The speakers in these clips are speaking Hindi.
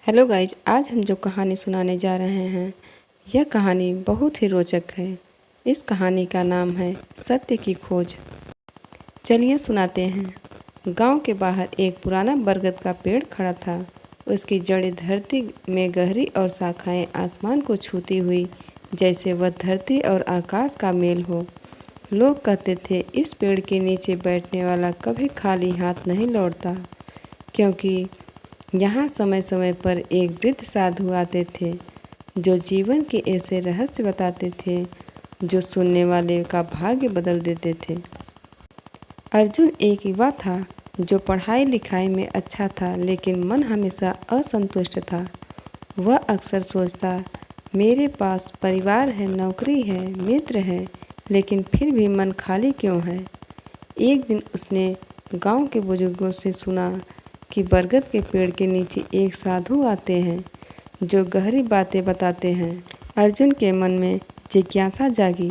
हेलो गाइज, आज हम जो कहानी सुनाने जा रहे हैं यह कहानी बहुत ही रोचक है। इस कहानी का नाम है सत्य की खोज। चलिए सुनाते हैं। गांव के बाहर एक पुराना बरगद का पेड़ खड़ा था। उसकी जड़ें धरती में गहरी और शाखाएं आसमान को छूती हुई, जैसे वह धरती और आकाश का मेल हो। लोग कहते थे इस पेड़ के नीचे बैठने वाला कभी खाली हाथ नहीं लौटता, क्योंकि यहाँ समय समय पर एक वृद्ध साधु आते थे जो जीवन के ऐसे रहस्य बताते थे जो सुनने वाले का भाग्य बदल देते थे। अर्जुन एक युवा था जो पढ़ाई लिखाई में अच्छा था, लेकिन मन हमेशा असंतुष्ट था। वह अक्सर सोचता, मेरे पास परिवार है, नौकरी है, मित्र है, लेकिन फिर भी मन खाली क्यों है। एक दिन उसने गांव के बुजुर्गों से सुना कि बरगद के पेड़ के नीचे एक साधु आते हैं जो गहरी बातें बताते हैं। अर्जुन के मन में जिज्ञासा जागी,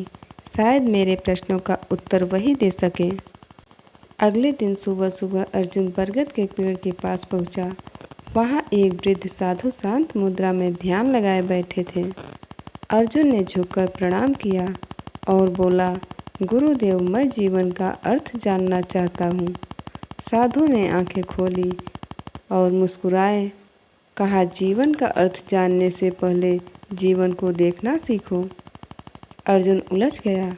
शायद मेरे प्रश्नों का उत्तर वही दे सके। अगले दिन सुबह सुबह अर्जुन बरगद के पेड़ के पास पहुंचा। वहां एक वृद्ध साधु शांत मुद्रा में ध्यान लगाए बैठे थे। अर्जुन ने झुककर प्रणाम किया और बोला, गुरुदेव, मैं जीवन का अर्थ जानना चाहता हूँ। साधु ने आंखें खोली और मुस्कुराए, कहा, जीवन का अर्थ जानने से पहले जीवन को देखना सीखो। अर्जुन उलझ गया।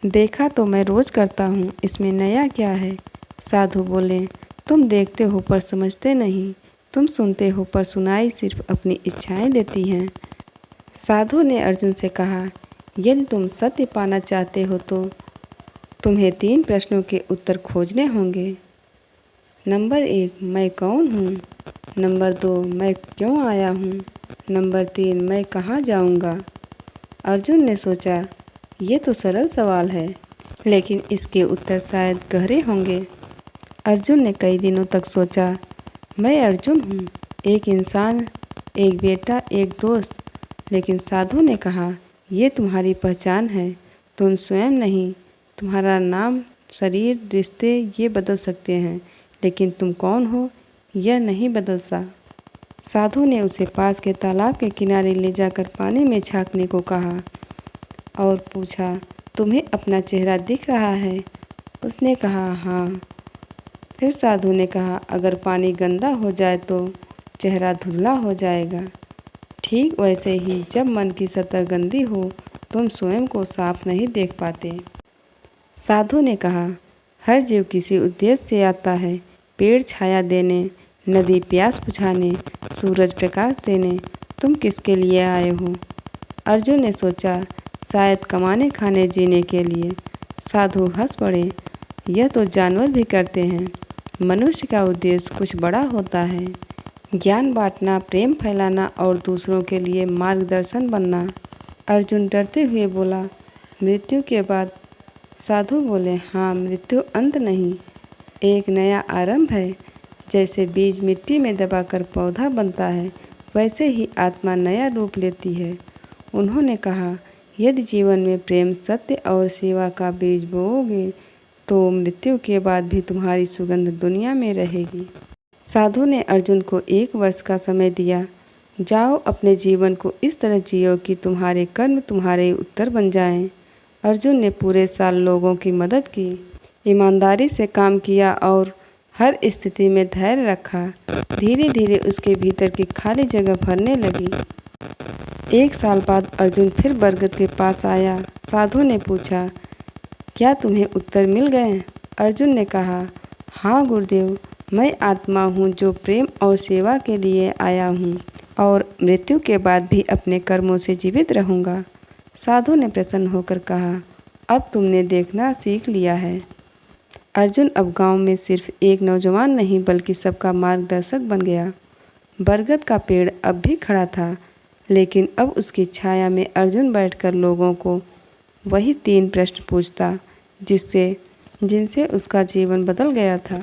देखा तो मैं रोज करता हूँ, इसमें नया क्या है। साधु बोले, तुम देखते हो पर समझते नहीं, तुम सुनते हो पर सुनाई सिर्फ अपनी इच्छाएं देती हैं। साधु ने अर्जुन से कहा, यदि तुम सत्य पाना चाहते हो तो तुम्हें 3 प्रश्नों के उत्तर खोजने होंगे। नंबर 1, मैं कौन हूँ। नंबर 2, मैं क्यों आया हूँ। नंबर 3, मैं कहाँ जाऊँगा। अर्जुन ने सोचा, ये तो सरल सवाल है, लेकिन इसके उत्तर शायद गहरे होंगे। अर्जुन ने कई दिनों तक सोचा, मैं अर्जुन हूँ, एक इंसान, एक बेटा, एक दोस्त। लेकिन साधु ने कहा, ये तुम्हारी पहचान है, तुम स्वयं नहीं। तुम्हारा नाम, शरीर, रिश्ते ये बदल सकते हैं, लेकिन तुम कौन हो यह नहीं बदल सा। साधु ने उसे पास के तालाब के किनारे ले जाकर पानी में झांकने को कहा और पूछा, तुम्हें अपना चेहरा दिख रहा है। उसने कहा, हाँ। फिर साधु ने कहा, अगर पानी गंदा हो जाए तो चेहरा धुंधला हो जाएगा। ठीक वैसे ही जब मन की सतह गंदी हो तुम स्वयं को साफ नहीं देख पाते। साधु ने कहा, हर जीव किसी उद्देश्य से आता है, पेड़ छाया देने, नदी प्यास बुझाने, सूरज प्रकाश देने। तुम किसके लिए आए हो। अर्जुन ने सोचा, शायद कमाने खाने जीने के लिए। साधु हंस पड़े, यह तो जानवर भी करते हैं। मनुष्य का उद्देश्य कुछ बड़ा होता है, ज्ञान बांटना, प्रेम फैलाना और दूसरों के लिए मार्गदर्शन बनना। अर्जुन डरते हुए बोला, मृत्यु के बाद। साधु बोले, हाँ, मृत्यु अंत नहीं, एक नया आरंभ है। जैसे बीज मिट्टी में दबाकर पौधा बनता है, वैसे ही आत्मा नया रूप लेती है। उन्होंने कहा, यदि जीवन में प्रेम, सत्य और सेवा का बीज बोओगे तो मृत्यु के बाद भी तुम्हारी सुगंध दुनिया में रहेगी। साधु ने अर्जुन को 1 वर्ष का समय दिया। जाओ, अपने जीवन को इस तरह जियो कि तुम्हारे कर्म तुम्हारे उत्तर बन जाएं। अर्जुन ने पूरे साल लोगों की मदद की, ईमानदारी से काम किया और हर स्थिति में धैर्य रखा। धीरे धीरे उसके भीतर की खाली जगह भरने लगी। 1 साल बाद अर्जुन फिर बरगद के पास आया। साधु ने पूछा, क्या तुम्हें उत्तर मिल गए। अर्जुन ने कहा, हाँ गुरुदेव, मैं आत्मा हूँ जो प्रेम और सेवा के लिए आया हूँ और मृत्यु के बाद भी अपने कर्मों से जीवित रहूँगा। साधु ने प्रसन्न होकर कहा, अब तुमने देखना सीख लिया है। अर्जुन अब गांव में सिर्फ एक नौजवान नहीं बल्कि सबका मार्गदर्शक बन गया। बरगद का पेड़ अब भी खड़ा था, लेकिन अब उसकी छाया में अर्जुन बैठकर लोगों को वही 3 प्रश्न पूछता जिनसे उसका जीवन बदल गया था।